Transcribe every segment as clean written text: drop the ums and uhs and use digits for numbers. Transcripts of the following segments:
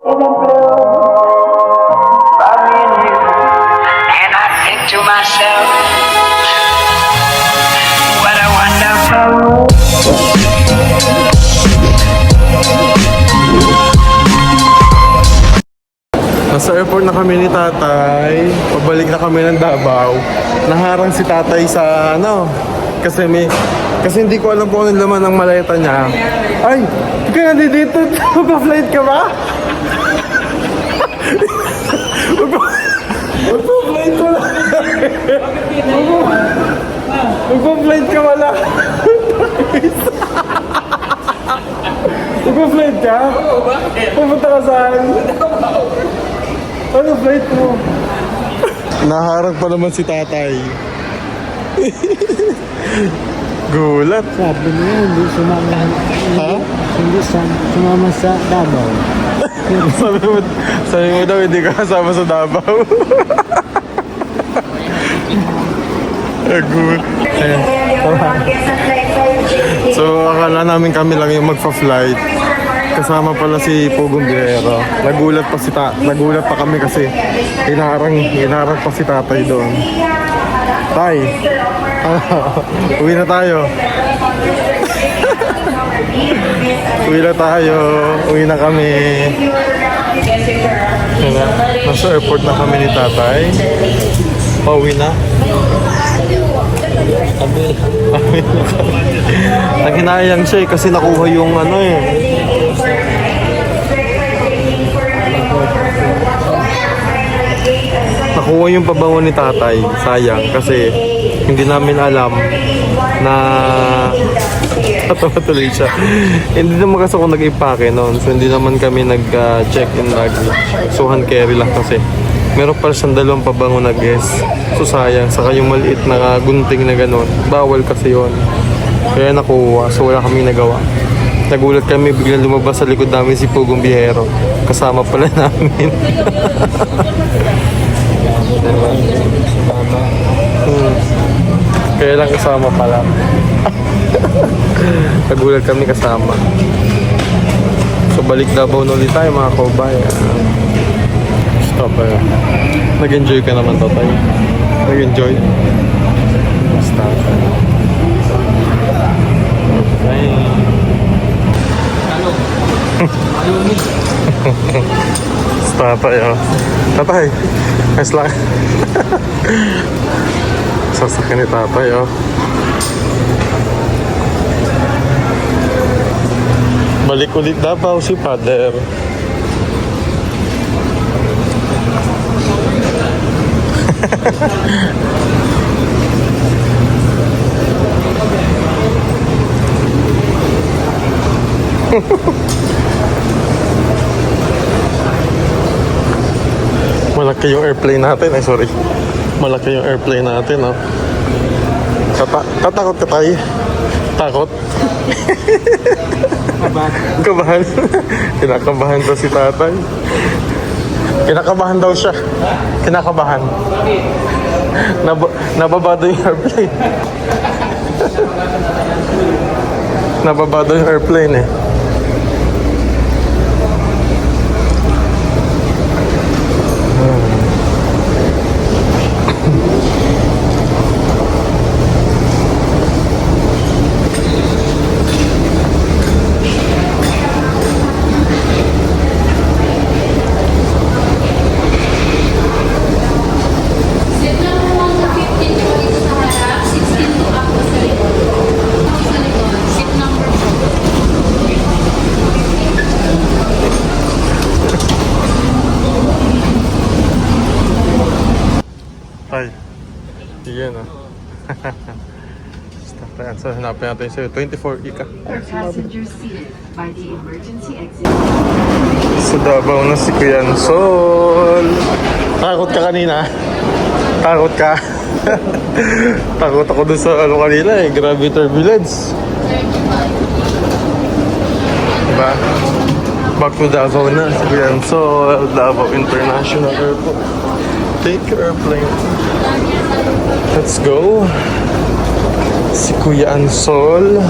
And I think to myself, what a wonderful world. Nasa airport na kami ni tatay. Pabalik na kami ng Davao. Naharang si tatay sa kasi hindi ko alam kung anong laman ng maleta niya. Ay, ikaw nandito. Magpa-flight ka ba? Magpa-flight ka wala. Magpa-flight ka wala. Magpa-flight ka? Pupunta ka saan? Ano flight mo? Naharang pa naman si tatay. Gulat. Sabi niya, hindi sumama. Ha? Hindi sumama sa Davao. sabi mo daw hindi ka kasama sa Davao. Gulat. Ayan. So akala namin kami lang yung magpa-flight. Kasama pala si Pugong Biyahero. Nagulat pa kami kasi hinarang pa si tatay doon. Tay, uwi na tayo. Uwi na kami. Nasa airport na kami ni tatay. Pauwi na. Naghinayang siya kasi nakuha yung nakuha yung pabango ni tatay. Sayang kasi hindi namin alam na tatawa tuloy siya. Hindi naman kasi ako nag-impake noon. So hindi naman kami nag-check-in luggage. So hand carry lang kasi. Meron pa siyang dalawang pabango na guest. So sayang. Saka yung maliit na gunting na gano'n. Bawal kasi yon. Kaya nakuha. So wala kami nagawa. Nagulat kami, biglang lumabas sa likod namin si Pugong Biyahero. Kasama pala namin. Diba? Kaya lang kasama pala. Nagulat kami kasama. So balik Davao na ulit tayo mga kabayan. Stop tayo. Nag-enjoy ka naman tatay. Nag-enjoy. Stop tayo. Okay. Tatay, oh. Tatay, ayos lang. Sasakyan ni tatay, oh. Balik ulit Davao si father. Malaki yung airplane natin. Ay, sorry. Malaki yung airplane natin, oh. Tatakot ka tayo. Takot? Kabahan. Kinakabahan daw si tatay. Kinakabahan daw siya. Kinakabahan. Nababado yung airplane. Nababado yung airplane, eh. Ay, yan o. Stop na yan. So, hanapin natin sa'yo. 24 ika. Passengers seated by the emergency exit. Sa Davao na si Kuya Sol. Takot ka kanina? Takot ka? Takot ako dun sa kanina eh. Grabe turbulence. Diba? Back to Davao na si Kuya Sol. Davao International Airport. Take your airplane. Let's go. Si Kuya Ansol.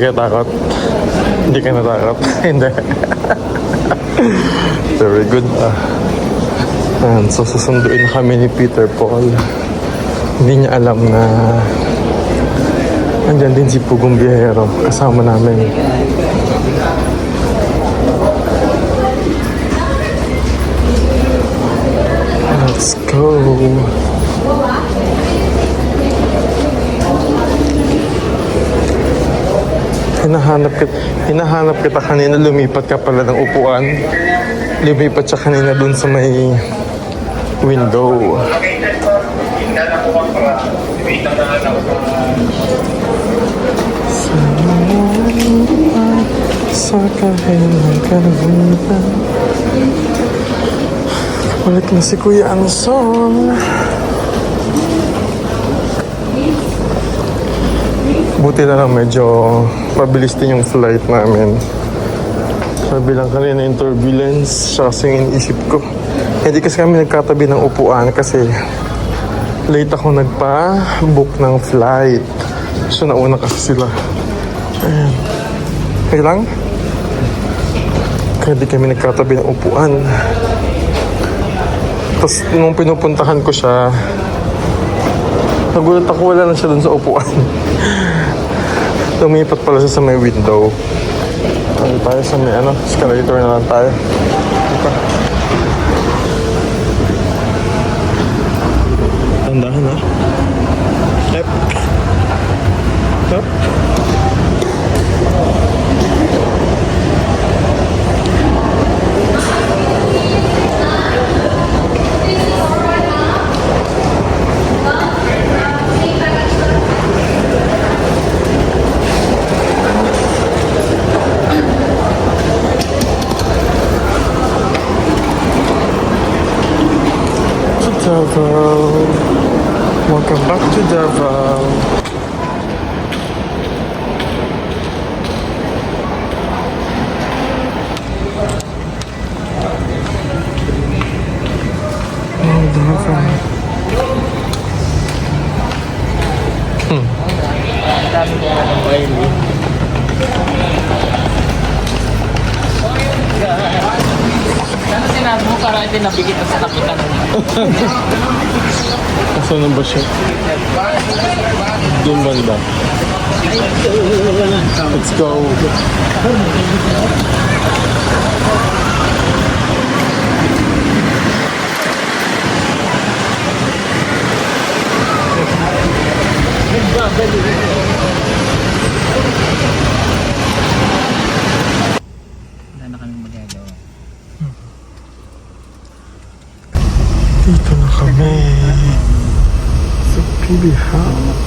ka takot? Hindi ka natakot? Hindi. Very good. And so susunduin kami ni Peter Paul. Hindi niya alam na andyan din si Pugong Biyahero kasama namin. Let's go. Hinahanap kita kanina, lumipat ka pala ng upuan. Lumipat siya kanina dun sa may window. Sa kahit karabutan, balik na si Kuya Anson. Buti na lang medyo mabilis din yung flight namin. Sabi lang kanina yung turbulence, siya kasi yung iniisip ko. Hindi kasi kami nagkatabi ng upuan kasi late ako nagpa-book ng flight. So nauna kasi sila. Ayan. Okay lang? Kaya di kami nagkatabi ng upuan. Tapos nung pinupuntahan ko siya, nagulat ako, wala na siya dun sa upuan. Lumipat pala siya sa may window. Ano tayo sa may escalator na lang tayo. Diba? Tandahan ha. Yep. Yep. Davao. Welcome back to Davao. Oh, Davao. Sana sinabi mo para hindi nabigit sa kapitan. Nasaan na ba siya? Doon banda. Let's go. Wala na kami magagawa. Dito na kami sa PB House.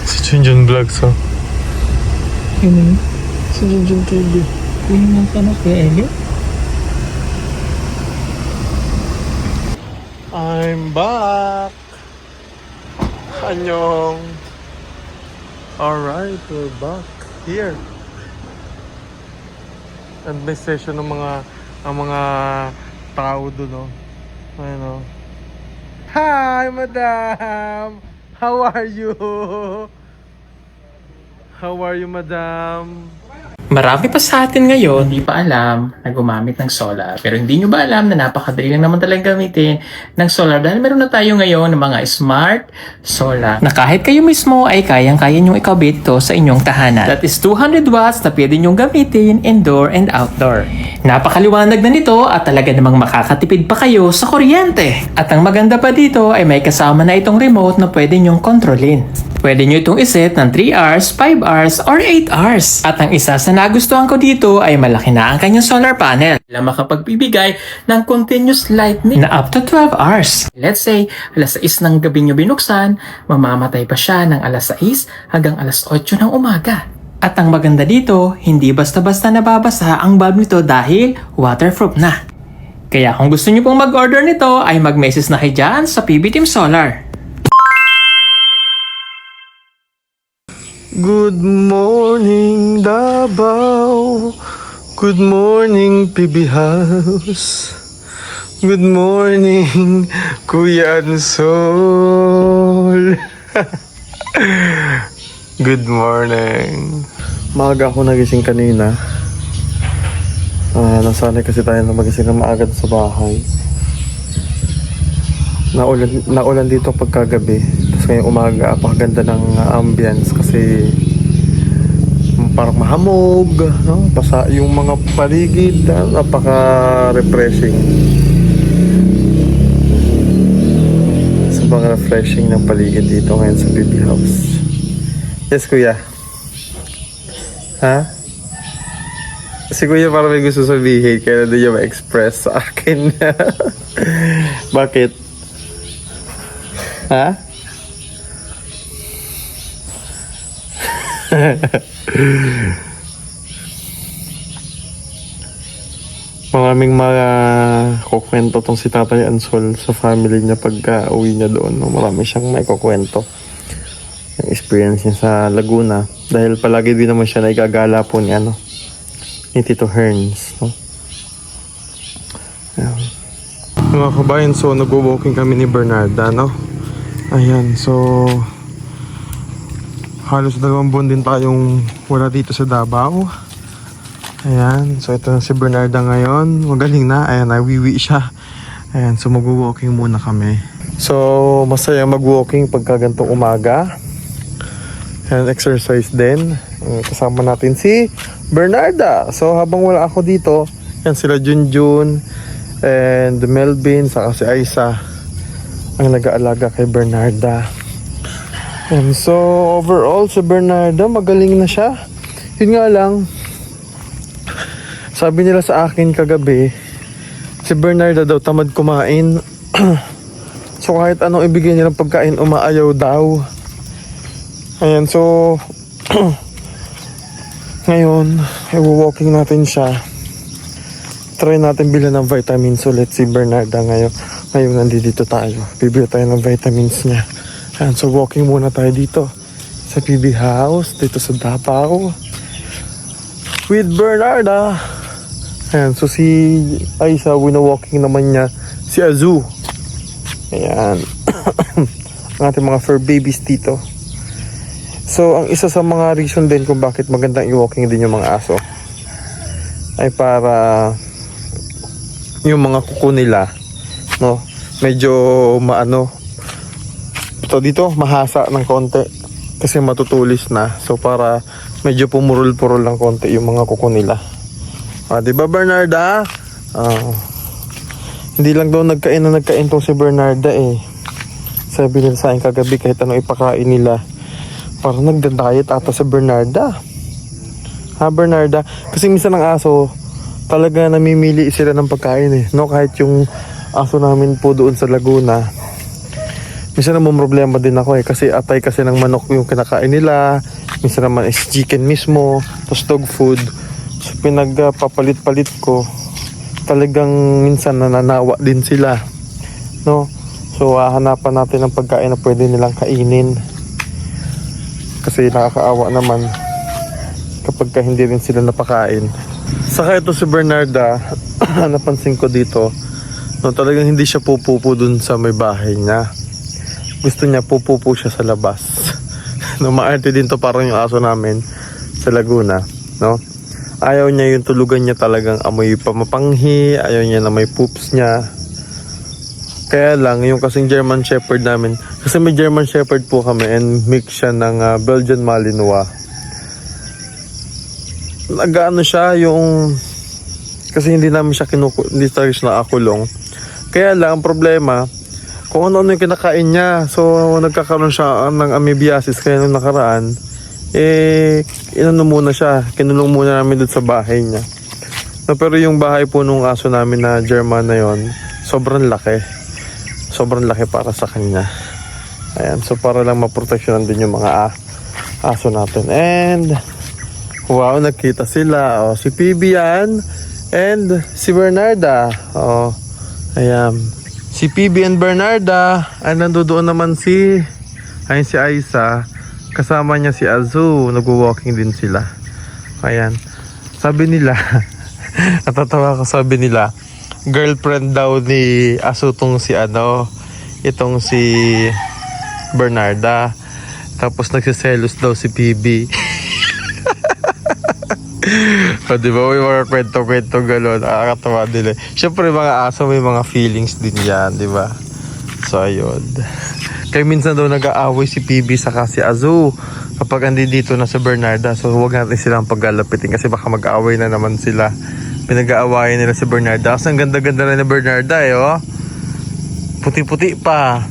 Si Junjun Vlogs, oh. Yun Si Junjun TV. yung tanong kay Elliot. I'm back! Annyeong! Alright, we're back here. And may session ng mga tao doon, oh. Ayun, oh. Hi, madam! How are you? How are you, madam? Marami pa sa atin ngayon hindi pa alam na gumamit ng solar. Pero hindi nyo ba alam na napakadali lang naman talagang gamitin ng solar dahil meron na tayo ngayon ng mga smart solar na kahit kayo mismo ay kayang-kaya nyong ikabit to sa inyong tahanan. That is 200 watts na pwede nyong gamitin indoor and outdoor. Napakaliwanag na nito at talaga namang makakatipid pa kayo sa kuryente. At ang maganda pa dito ay may kasama na itong remote na pwede nyong kontrolin. Pwede nyo itong iset ng 3 hours, 5 hours, or 8 hours. At ang isa sa nagustuhan ko dito ay malaki na ang kanyang solar panel na makapagbibigay ng continuous lightning na up to 12 hours. Let's say, alas 6 ng gabi nyo binuksan, mamamatay pa siya ng alas 6 hanggang alas 8 ng umaga. At ang maganda dito, hindi basta-basta nababasa ang bulb nito dahil waterproof na. Kaya kung gusto nyo pong mag-order nito ay mag-message na kayo dyan sa PB Team Solar. Good morning, Davao. Good morning, PB House. Good morning, Kuya Ansol. Good morning. Maaga ako nagising kanina. Nasanay kasi tayo na magising na maaga sa bahay. Naulan dito pagkagabi. Tapos ngayong umaga, apakaganda ng ambience kasi parang mahamog, no? Basta yung mga paligid, napaka-refreshing. Sobrang refreshing ng paligid dito ngayon sa PB House. Yes, Kuya. Ha? Si Kuya parang may gusto sabihin kaya na niya ma-express sa akin. Bakit? Ha? Maraming mga kukwento tong si Tatay Ansol sa family niya pagka uwi niya doon. No? Marami siyang may kukwento. Yung experience niya sa Laguna. Dahil palagi din naman siya naigagala po ni Tito Herns. No? Ayan. Mga kabayan, so nag-walking kami ni Bernarda, no? Ayan, so halos 2 buwan din tayong wala dito sa Davao. Ayan, so ito na si Bernarda ngayon. Magaling na, ayan, nawiwi siya. Ayan, so mag-walking muna kami. So, masaya mag-walking pagka gantong umaga. Ayan, exercise din. Kasama natin si Bernarda. So, habang wala ako dito, ayan sila Junjun and Melvin, saka si Aisa ang nag-aalaga kay Bernarda. And so, overall, si Bernarda, magaling na siya. Yun nga lang, sabi nila sa akin kagabi, si Bernarda daw tamad kumain. So kahit anong ibigay nilang pagkain, umaayaw daw. Ayan, so ngayon, i-walking natin siya. Try natin bilhan ng vitamins ulit si Bernarda ngayon. Ngayon nandito tayo. Bibili tayo ng vitamins niya. Ayan, so walking muna tayo dito sa PB House, dito sa Davao. With Bernarda. Ayan, so si Aisa, wina-walking naman niya si Azu. Ayan. Ang ating mga fur babies dito. So, ang isa sa mga reason din kung bakit magandang i-walking din yung mga aso ay para yung mga kuko nila, no, medyo ito dito, mahasa ng konti kasi matutulis na. So, para medyo pumurol-purol ng konti yung mga kuko nila. Diba Bernarda? Hindi lang daw nagkain tong si Bernarda eh. Sabi nila sa akin kagabi kahit anong ipakain nila, parang nagda-diet ata si Bernarda. Ha Bernarda? Kasi minsan ng aso, talaga namimili sila ng pagkain eh. No? Kahit yung aso namin po doon sa Laguna, minsan naman problema din ako eh. Kasi atay kasi ng manok yung kinakain nila. Minsan naman is chicken mismo, tapos dog food. So, pinagpapalit-palit ko, talagang minsan nananawa din sila, no? So hahanapan natin ng pagkain na pwede nilang kainin kasi nakakaawa naman kapag hindi rin sila napakain. Saka ito si Bernarda, napansin ko dito, no, talagang hindi siya pupupo dun sa may bahay niya. Gusto niya pupupo siya sa labas. No, maarte din to, parang yung aso namin sa Laguna, no? Ayaw niya yung tulugan niya talagang amoy pamapanghi, ayaw niya na may poops niya. Kaya lang, yung kasing German Shepherd namin, kasi may German Shepherd po kami and mix siya ng Belgian Malinois. Nag-ano siya yung, kasi hindi namin siya hindi talaga siya nakakulong. Kaya lang, ang problema, kung ano-ano yung kinakain niya. So, nagkakaroon siya ng amoebiasis kaya nung nakaraan, inano muna siya, kinulong muna namin doon sa bahay niya. No, pero yung bahay po nung aso namin na German na yon, sobrang laki para sa kanya. Ayan, so para lang maproteksyonan din yung mga aso natin. And wow, nakita sila. Si PB yan and si Bernarda. Ayan, si PB and Bernarda. Ay, nandoon naman si Aisa. Kasama niya si Azu, nagwo-walking din sila. Ayan. Sabi nila, natatawa ko, sabi nila, girlfriend daw ni Azu tong si itong si Bernarda. Tapos nagsiselos daw si PB. O, diba? May mga kwento-kwento gano'n. Nakakatawa nila. Siyempre, mga aso may mga feelings din yan, diba? So, ayun. Kaya minsan daw nag-aaway si PB saka si Azu kapag dito na sa Bernarda. So, huwag natin silang paggalapitin kasi baka mag-aaway na naman sila. Pinag-aawayan nila si Bernarda. Kasi ang ganda-ganda na ni Bernarda, oh. Puti-puti pa.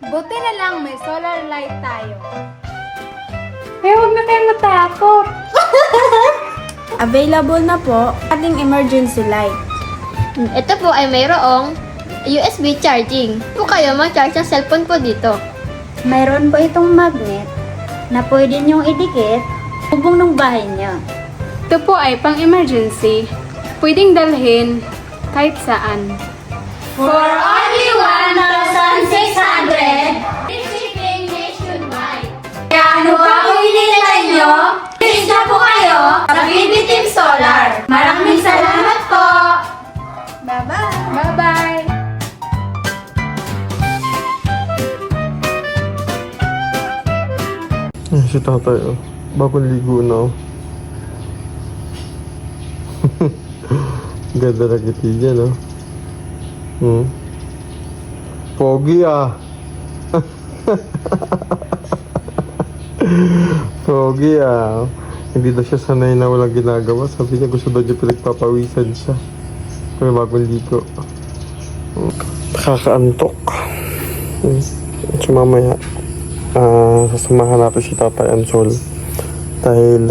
Buti na lang may solar light tayo. Eh, huwag na kayong matakot. Available na po ating emergency light. Ito po ay mayroong USB charging. Po kayo mag-charge ang cellphone po dito. Mayroon po itong magnet na pwede niyong idikit hubong ng bahay niyo. Ito po ay pang-emergency. Pwedeng dalhin kahit saan. For only 1,600! Shipping nationwide. Kaya ano pa kung hinihintay nyo? Please na po kayo sa BB Team Solar. Maraming salamat po! Bye-bye! Bye-bye! Si tatay, oh. Bagong ligo na, oh. Ganda na kiti dyan, oh. Pogi, ah. Pogi, ah. Hindi daw siya sanay na walang ginagawa. Sabi niya gusto daw niya pinagpapawisan siya. Kaya bagong ligo. Nakakaantok. So mamaya, sasamahan natin si Tatay Ansol. Dahil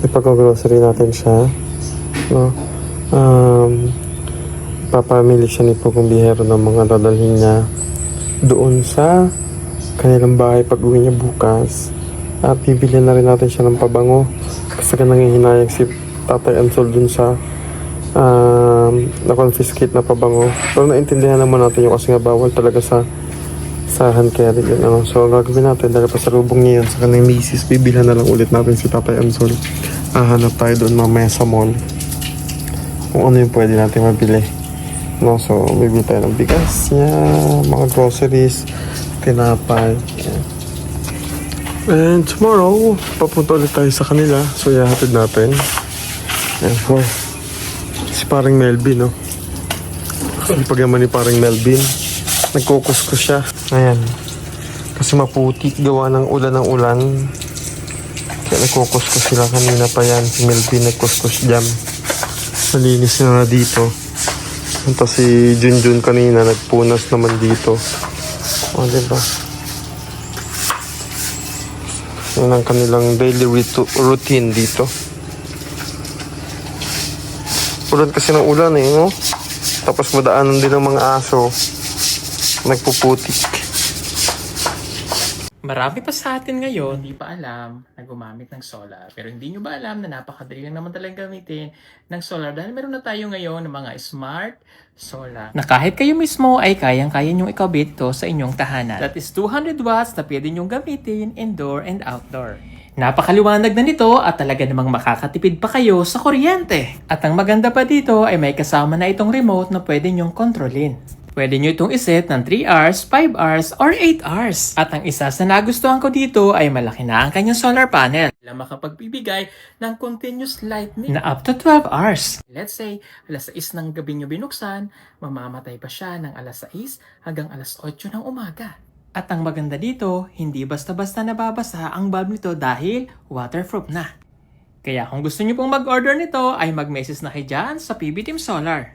ipag-grocery natin siya. No? Papamili siya ni Pugong Bihero ng mga dadalhin niya doon sa kanilang bahay pag uwi niya bukas. At bibili na rin natin siya ng pabango kasi nangihinayang si Tatay Ansol dun sa na-confiscate na pabango. Pero naintindihan naman natin yung kasi nga bawal talaga sa hand carry yun, ano. So gagawin natin dahil pasalubong niya yun sa kanyang misis, bibilhan na lang ulit natin si Tatay Ansol. Hanap tayo doon mamaya sa mall kung ano yung pwede natin mabili, no? So bibili tayo ng bigas niya, mga groceries, tinapay, yan. And tomorrow papunta ulit tayo sa kanila, so ihahatid natin. And for si paring Melvin, no? Kasi pag naman ni paring Melvin, nagkukuskus siya. Ayan. Kasi maputi, gawa ng ulan. Kaya nagkukuskus sila kanina pa yan. Si Melvin nagkuskus dyan. Malinis na dito. Tapos si Junjun kanina nagpunas naman dito. O, diba? Yan ang kanilang daily routine dito. Ulan kasi ng ulan, eh, no? Tapos madaanan din ng mga aso. Nagpuputik. Marami pa sa atin ngayon, hindi pa alam na gumamit ng solar. Pero hindi nyo ba alam na napakadali lang naman talagang gamitin ng solar dahil meron na tayo ngayon ng mga smart solar. Na kahit kayo mismo ay kayang-kaya nyong ikabit ito sa inyong tahanan. That is 200 watts na pwede nyong gamitin indoor and outdoor. Napakaliwanag na nito at talaga namang makakatipid pa kayo sa kuryente. At ang maganda pa dito ay may kasama na itong remote na pwede nyong kontrolin. Pwede nyo itong iset ng 3 hours, 5 hours, or 8 hours. At ang isa sa nagustuhan ko dito ay malaki na ang kanyang solar panel na makapagbibigay ng continuous lightning na up to 12 hours. Let's say, alas 6 ng gabi nyo binuksan, mamamatay pa siya ng alas 6 hanggang alas 8 ng umaga. At ang maganda dito, hindi basta-basta nababasa ang bulb nito dahil waterproof na. Kaya kung gusto nyo pong mag-order nito ay mag-message na kayo dyan sa PB Team Solar.